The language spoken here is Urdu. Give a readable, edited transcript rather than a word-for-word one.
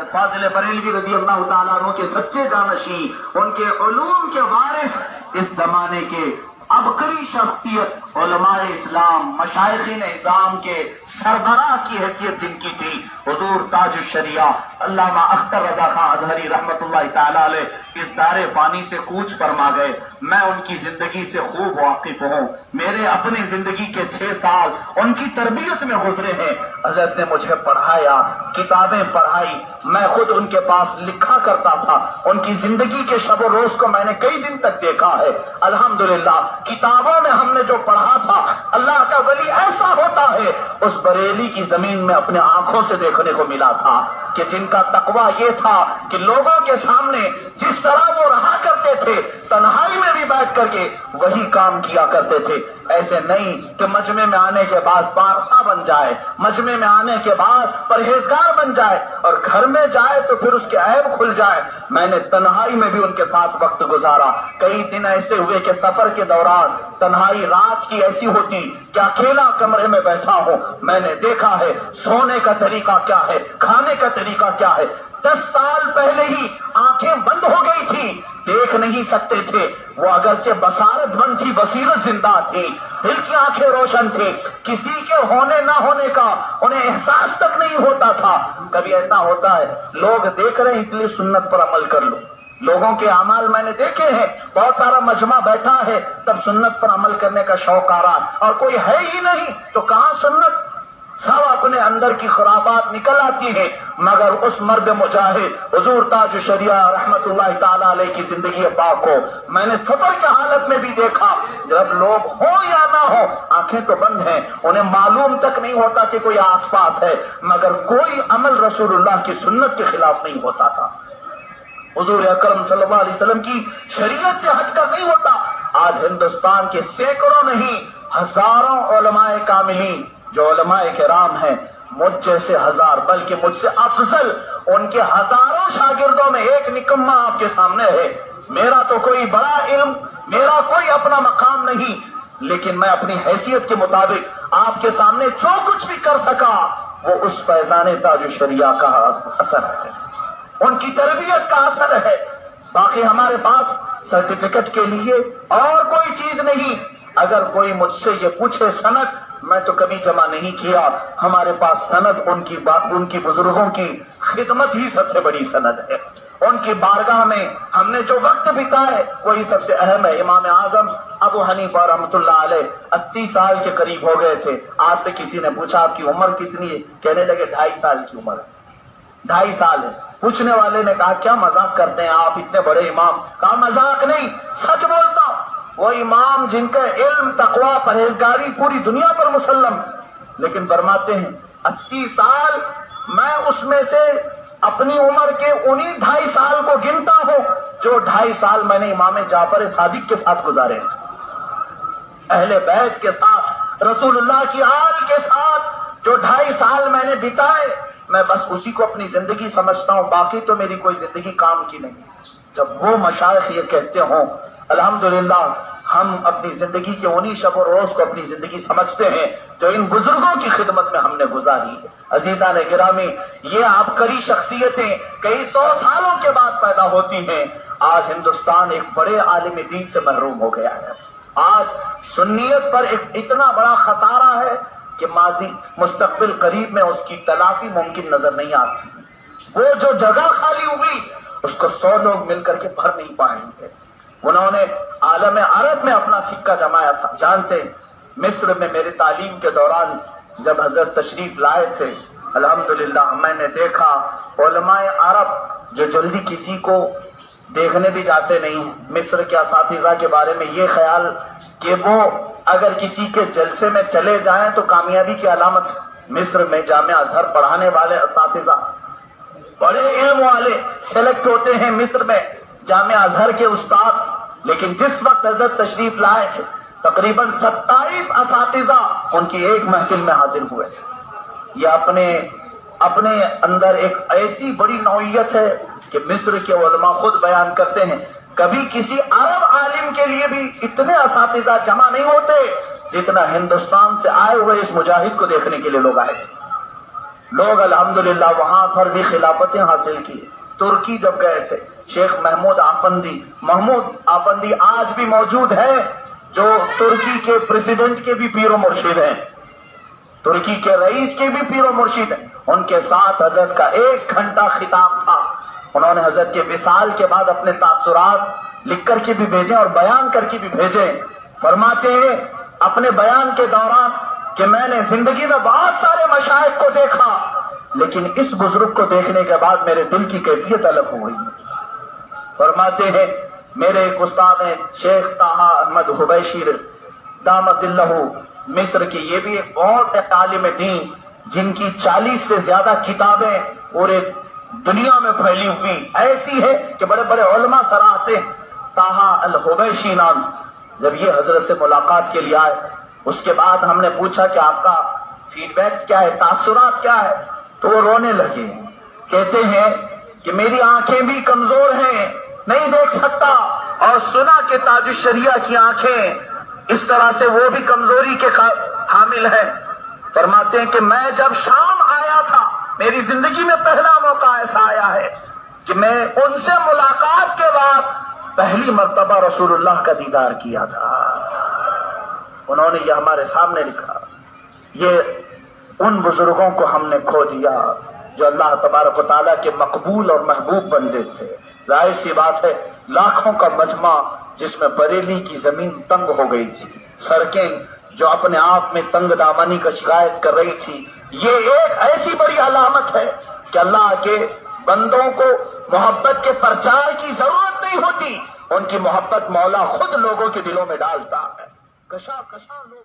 حضرت فاضل بریلوی رضی اللہ تعالیٰ عنہ کے سچے جانشین، ان کے علوم کے وارث، اس زمانے کے عبقری شخصیت، علماء اسلام، مشائخین اعظام کے سربراہ کی حیثیت جن کی تھی، حضور تاج الشریعہ علامہ اختر رضا خان اظہری رحمت اللہ تعالیٰ علیہ اس دار فانی سے کوچ فرما گئے۔ میں ان کی زندگی سے خوب واقف ہوں، میرے اپنی زندگی کے 6 سال ان کی تربیت میں گزرے ہیں۔ حضرت نے مجھے پڑھایا، کتابیں پڑھائی، میں خود ان کے پاس لکھا کرتا تھا، ان کی زندگی کے شب و روز کو میں نے کئی دن تک دیکھا ہے۔ الحمدللہ کتابوں میں ہم نے جو پڑھا تھا، اللہ کا ولی ایسا ہوتا ہے، اس بریلی کی زمین میں اپنے آنکھوں سے دیکھنے کو ملا تھا کہ جن کا تقویٰ یہ تھا کہ لوگوں کے سامنے جس طرح وہ رہا کرتے تھے، تنہائی میں بھی بیٹھ کر کے وہی کام کیا کرتے تھے۔ ایسے نہیں کہ مجمع میں آنے کے بعد پارسا بن جائے، مجمع میں آنے کے بعد پرہیزگار بن جائے اور گھر میں جائے تو پھر اس کے عیب کھل جائے۔ میں نے تنہائی میں بھی ان کے ساتھ وقت گزارا۔ کئی دن ایسے ہوئے کہ سفر کے دوران تنہائی رات کی ایسی ہوتی کہ اکیلا کمرے میں بیٹھا ہوں، میں نے دیکھا ہے سونے کا طریقہ کیا ہے، کھانے کا طریقہ کیا ہے۔ 10 سال پہلے ہی آنکھیں بند ہو گئی تھی، دیکھ نہیں سکتے تھے، وہ اگرچہ بصارت مند تھی، بصیرت زندہ تھی، دل کی آنکھیں روشن تھی، کسی کے ہونے نہ ہونے کا انہیں احساس تک نہیں ہوتا تھا۔ کبھی ایسا ہوتا ہے لوگ دیکھ رہے ہیں اس لیے سنت پر عمل کر لو، لوگوں کے اعمال میں نے دیکھے ہیں، بہت سارا مجمع بیٹھا ہے تب سنت پر عمل کرنے کا شوق آ رہا، اور کوئی ہے ہی نہیں تو کہاں سنت؟ سب اپنے اندر کی خرابات نکل آتی ہے، مگر اس مرد مجاہد حضور تاج الشریعہ رحمت اللہ تعالیٰ علیہ کی زندگی پاک کو میں نے سفر کی حالت میں بھی دیکھا۔ جب لوگ ہو یا نہ ہو، آنکھیں تو بند ہیں، انہیں معلوم تک نہیں ہوتا کہ کوئی آس پاس ہے، مگر کوئی عمل رسول اللہ کی سنت کے خلاف نہیں ہوتا تھا۔ حضور اکرم صلی اللہ علیہ وسلم کی شریعت سے ہٹ کر نہیں ہوتا۔ آج ہندوستان کے سینکڑوں نہیں ہزاروں علماء کاملین جو علماء کرام ہیں، مجھ جیسے ہزار بلکہ مجھ سے افضل ان کے ہزاروں شاگردوں میں ایک نکما آپ کے سامنے ہے۔ میرا تو کوئی بڑا علم، میرا کوئی اپنا مقام نہیں، لیکن میں اپنی حیثیت کے مطابق آپ کے سامنے جو کچھ بھی کر سکا وہ اس فیضان تاج الشریعہ کا اثر ہے، ان کی تربیت کا اثر ہے۔ باقی ہمارے پاس سرٹیفکیٹ کے لیے اور کوئی چیز نہیں۔ اگر کوئی مجھ سے یہ پوچھے سند، میں تو کبھی جمع نہیں کیا۔ ہمارے پاس سند ان کی بزرگوں کی خدمت ہی سب سے بڑی سند ہے۔ ان کی بارگاہ میں ہم نے جو وقت بتایا وہی سب سے اہم ہے۔ امام اعظم ابو حنیفہ رحمۃ اللہ علیہ 80 سال کے قریب ہو گئے تھے۔ آپ سے کسی نے پوچھا آپ کی عمر کتنی ہے؟ کہنے لگے 2.5 سال کی عمر ہے۔ 2.5 سال ہے۔ پوچھنے والے نے کہا کیا مذاق کرتے ہیں آپ، اتنے بڑے امام؟ کہا مذاق نہیں، سچ بولتا ہوں۔ وہ امام جن کا علم، تقوی، پرہیزگاری پوری دنیا پر مسلم، لیکن فرماتے ہیں 80 سال میں اس میں سے اپنی عمر کے انہی 2.5 سال کو گنتا ہوں جو 2.5 سال میں نے امام جعفر صادق کے ساتھ گزارے، اہل بیت کے ساتھ، رسول اللہ کی آل کے ساتھ جو 2.5 سال میں نے بتائے، میں بس اسی کو اپنی زندگی سمجھتا ہوں، باقی تو میری کوئی زندگی کام کی نہیں۔ جب وہ مشائخ یہ کہتے ہوں الحمدللہ ہم اپنی زندگی کے انہی شب و روز کو اپنی زندگی سمجھتے ہیں جو ان بزرگوں کی خدمت میں ہم نے گزاری ہے۔ عزیزان گرامی، یہ عبقری شخصیتیں کئی 100 سالوں کے بعد پیدا ہوتی ہیں۔ آج ہندوستان ایک بڑے عالم دین سے محروم ہو گیا ہے۔ آج سنیت پر ایک اتنا بڑا خسارہ ہے کہ ماضی مستقبل قریب میں اس کی تلافی ممکن نظر نہیں آتی۔ وہ جو جگہ خالی ہوئی اس کو 100 لوگ مل کر کے بھر نہیں پائیں گے۔ انہوں نے عالم عرب میں اپنا سکہ جمایا تھا۔ جانتے ہیں مصر میں میرے تعلیم کے دوران جب حضرت تشریف لائے تھے، الحمدللہ میں نے دیکھا علماء عرب جو جلدی کسی کو دیکھنے بھی جاتے نہیں۔ مصر کے اساتذہ کے بارے میں یہ خیال کہ وہ اگر کسی کے جلسے میں چلے جائیں تو کامیابی کی علامت۔ مصر میں جامعہ ازہر پڑھانے والے اساتذہ بڑے علم والے سلیکٹ ہوتے ہیں مصر میں، جامعہ ازہر کے استاد، لیکن جس وقت حضرت تشریف لائے تھے تقریباً 27 اساتذہ ان کی ایک محفل میں حاضر ہوئے تھے۔ یہ اپنے اندر ایک ایسی بڑی نوعیت ہے کہ مصر کے علماء خود بیان کرتے ہیں کبھی کسی عرب عالم کے لیے بھی اتنے اساتذہ جمع نہیں ہوتے جتنا ہندوستان سے آئے ہوئے اس مجاہد کو دیکھنے کے لیے لوگ آئے تھے۔ لوگ الحمدللہ وہاں پر بھی خلافتیں حاصل کی. ترکی جب گئے تھے شیخ محمود آفندی آج بھی موجود ہے، جو ترکی کے پریزیڈنٹ کے بھی پیر و مرشد ہیں، ترکی کے رئیس کے بھی پیر و مرشد ہیں. ان کے ساتھ حضرت کا 1 گھنٹہ خطاب تھا. انہوں نے حضرت کے وصال کے بعد اپنے تاثرات لکھ کر کے بھی بھیجے اور بیان کر کے بھی بھیجے. فرماتے ہیں اپنے بیان کے دوران کہ میں نے زندگی میں بہت سارے مشائخ کو دیکھا، لیکن اس بزرگ کو دیکھنے کے بعد میرے دل کی کیفیت الگ ہو گئی. فرماتے ہیں میرے ایک استاد ہیں شیخ طاہا احمد حبیشی دامت اللہ مصر کی، یہ بھی ایک بہت عالم دین جن کی 40 سے زیادہ کتابیں پورے دنیا میں پھیلی ہوئی ایسی ہے کہ بڑے بڑے علماء سراہتے ہیں. طاہا الحبیشی نام. جب یہ حضرت سے ملاقات کے لیے آئے، اس کے بعد ہم نے پوچھا کہ آپ کا فیڈ بیکس کیا ہے، تاثرات کیا ہے، تو وہ رونے لگے. کہتے ہیں کہ میری آنکھیں بھی کمزور ہیں، نہیں دیکھ سکتا، اور سنا کہ تاج الشریعہ کی آنکھیں اس طرح سے وہ بھی کمزوری کے حامل ہیں. فرماتے ہیں کہ میں جب شام آیا تھا، میری زندگی میں پہلا موقع ایسا آیا ہے کہ میں ان سے ملاقات کے بعد پہلی مرتبہ رسول اللہ کا دیدار کیا تھا. انہوں نے یہ ہمارے سامنے لکھا. یہ ان بزرگوں کو ہم نے کھو دیا جو اللہ تبارک و تعالیٰ کے مقبول اور محبوب بندے تھے. ظاہر سی بات ہے لاکھوں کا مجمع جس میں بریلی کی زمین تنگ ہو گئی تھی، سڑکیں جو اپنے آپ میں تنگ دامانی کا شکایت کر رہی تھی، یہ ایک ایسی بڑی علامت ہے کہ اللہ کے بندوں کو محبت کے پرچار کی ضرورت نہیں ہوتی، ان کی محبت مولا خود لوگوں کے دلوں میں ڈالتا ہے. کشا لوگ